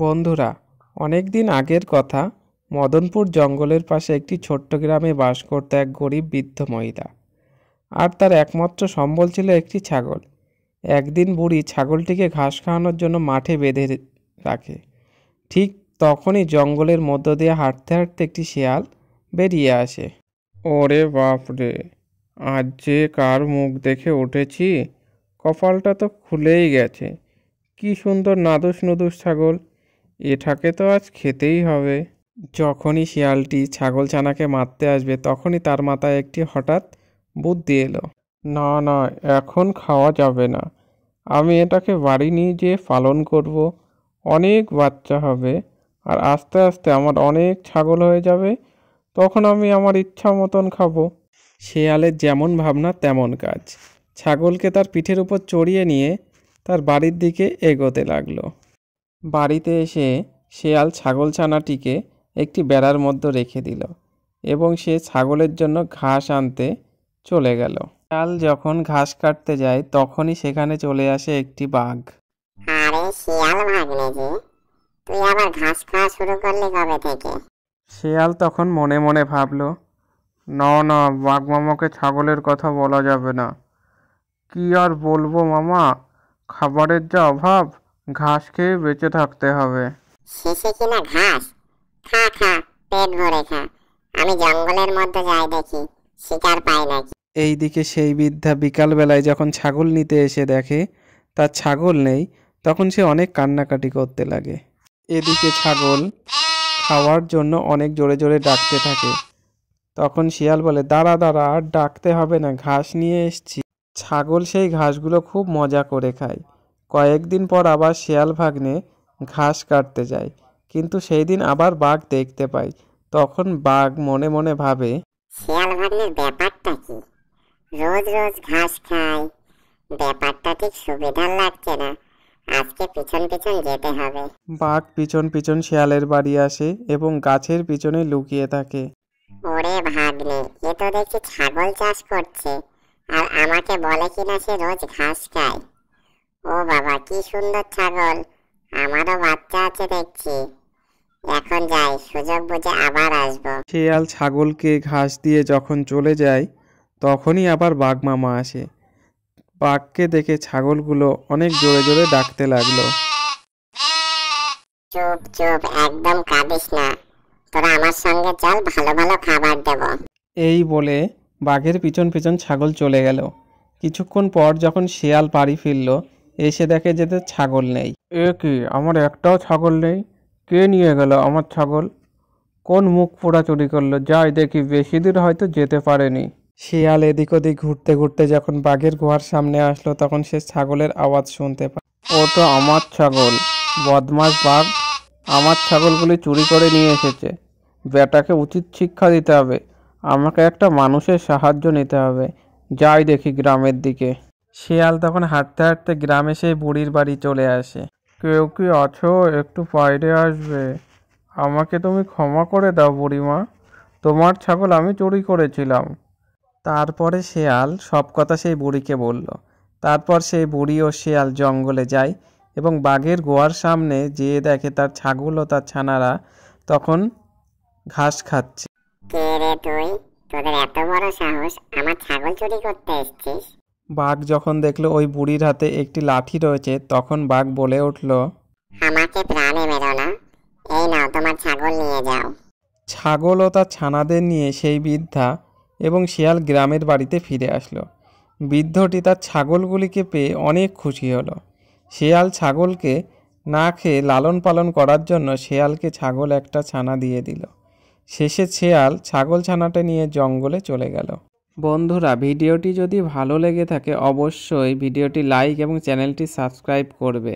বন্ধুরা, অনেক দিন আগের কথা। মদনপুর জঙ্গলের পাশে একটি ছোট্ট গ্রামে বাস করত এক গরিব বৃদ্ধ মহিলা। আর তার একমাত্র সম্বল ছিল একটি ছাগল। একদিন বুড়ি ছাগলটিকে ঘাস খাওয়ানোর জন্য মাঠে বেঁধে রাখে। ঠিক তখনই জঙ্গলের মধ্য দিয়ে হাঁটতে হাঁটতে একটি শেয়াল বেরিয়ে আসে। ওরে বাপরে, আজ যে কার মুখ দেখে উঠেছি, কপালটা তো খুলেই গেছে। কি সুন্দর নাদুস নুদুস ছাগল, এটাকে তো আজ খেতেই হবে। যখনই শিয়ালটি ছাগলছানাকে মারতে আসবে তখনই তার মাথায় একটি হঠাৎ বুদ্ধি এলো। না না, এখন খাওয়া যাবে না, আমি এটাকে বাড়ি নিয়ে যেয়ে পালন করব। অনেক বাচ্চা হবে, আর আস্তে আস্তে আমার অনেক ছাগল হয়ে যাবে, তখন আমি আমার ইচ্ছা মতন খাবো। শেয়ালের যেমন ভাবনা তেমন কাজ। ছাগলকে তার পিঠের উপর চড়িয়ে নিয়ে তার বাড়ির দিকে এগোতে লাগলো। বাড়িতে এসে শেয়াল ছাগলছানাটিকে একটি বেড়ার মধ্যে রেখে দিল এবং সে ছাগলের জন্য ঘাস আনতে চলে গেল। শেয়াল যখন ঘাস কাটতে যায় তখনই সেখানে চলে আসে একটি বাঘ। আরে শিয়াল ভাগ্নে যে, তুই আবার ঘাস খাওয়া শুরু করলি কবে থেকে? শেয়াল তখন মনে মনে ভাবলো, না না, বাঘ মামাকে ছাগলের কথা বলা যাবে না। কি আর বলবো মামা, খাবারের যা অভাব, ঘাস খেয়ে বেঁচে থাকতে হবে। শেষে কিনা ঘাস? খা খা, পেট ভরে খা। আমি জঙ্গলের মধ্যে যাই দেখি শিকার পাই নাকি। এইদিকে সেই বৃদ্ধা বিকালবেলায় যখন ছাগল নিতে এসে দেখে তার ছাগল নেই, তখন সে অনেক কান্নাকাটি করতে লাগে। এদিকে ছাগল খাওয়ার জন্য অনেক জোরে জোরে ডাকতে থাকে। তখন শিয়াল বলে, দাঁড়া দাঁড়া, আর ডাকতে হবে না, ঘাস নিয়ে এসছি। ছাগল সেই ঘাসগুলো খুব মজা করে খায়। কয়েকদিন পর আবার শিয়াল ভাগ্নে ঘাস কাটতে যায়, কিন্তু সেই দিন আবার বাঘ দেখতে পায়। তখন বাঘ মনে মনে ভাবে, শিয়াল ভাগ্নের ব্যাপারটা কি? রোজ রোজ ঘাস খায়, ব্যাপারটা ঠিক সুবিধার লাগছে না। আজকে পিছন পিছন যেতে হবে। বাঘ পিছন পিছন শিয়ালের বাড়ি আসে এবং গাছের পিছনে লুকিয়ে থাকে। ওরে ভাগ্নে, এ তো দেখছি ছাগল চাষ করছে, আর আমাকে বলে কিনা সে রোজ ঘাস খায়। ও বাবা, কি সুন্দর ছাগল, আমারও বাচ্চা আছে দেখছি। এখন যাই, সুযোগ বুঝে আবার আসবো। শিয়াল ছাগলকে ঘাস দিয়ে যখন চলে যায় তখনই আবার বাঘ মামা আসে। বাঘকে দেখে ছাগলগুলো অনেক জোরে জোরে ডাকতে লাগলো। চুপ চুপ, একদম কাঁদিস না, তোরা আমার সঙ্গে চল, ভালো ভালো খাবার দেব। এই বলে বাঘের পিছন পিছন ছাগল চলে গেল। কিছুক্ষণ পর যখন শিয়াল বাড়ি ফিরল, এসে দেখে যে তার ছাগল নেই। এ কি, আমার একটাও ছাগল নেই, কে নিয়ে গেল আমার ছাগল? কোন মুখ পোড়া চুরি করলো? যাই দেখি, বেশি দূর হয়তো যেতে পারেনি। শিয়াল এদিক ওদিক ঘুরতে ঘুরতে যখন বাঘের গুহার সামনে আসলো তখন সে ছাগলের আওয়াজ শুনতে পায়। ও তো আমার ছাগল, বদমাশ বাঘ আমার ছাগলগুলি চুরি করে নিয়ে এসেছে। বেটাকে উচিত শিক্ষা দিতে হবে, আমাকে একটা মানুষের সাহায্য নিতে হবে। যাই দেখি গ্রামের দিকে। শিয়াল তখন হাঁটতে হাঁটতে গ্রামে সেই বুড়ির বাড়ি চলে আসে। কেউ কি আছো? একটু বাইরে আসবে। আমাকে তুমি ক্ষমা করে দাও বুড়িমা, তোমার ছাগল আমি চুরি করেছিলাম। তারপরে শিয়াল সব কথা সেই বুড়িকে বলল। তারপর সেই বুড়ি ও শিয়াল জঙ্গলে যায় এবং বাঘের গোয়ার সামনে যেয়ে দেখে তার ছাগল ও তার ছানারা তখন ঘাস খাচ্ছে। কে রে তুই? তোদের এত বড় সাহস, আমার ছাগল চুরি করতে এসেছিস? বাঘ যখন দেখলো ওই বুড়ির হাতে একটি লাঠি রয়েছে তখন বাঘ বলে উঠল, আমাকে প্রাণে মেরো না, এই নাও তোমার ছাগল নিয়ে যাও। ছাগল ও তার ছানাদের নিয়ে সেই বৃদ্ধা এবং শিয়াল গ্রামের বাড়িতে ফিরে আসলো। বৃদ্ধটি তার ছাগলগুলিকে পেয়ে অনেক খুশি হলো। শিয়াল ছাগলকে না খেয়ে লালন পালন করার জন্য শিয়ালকে ছাগল একটা ছানা দিয়ে দিল। শেষে শিয়াল ছাগল ছানাটা নিয়ে জঙ্গলে চলে গেল। বন্ধুরা, ভিডিওটি যদি ভালো লেগে থাকে অবশ্যই ভিডিওটি লাইক এবং চ্যানেলটি সাবস্ক্রাইব করবে।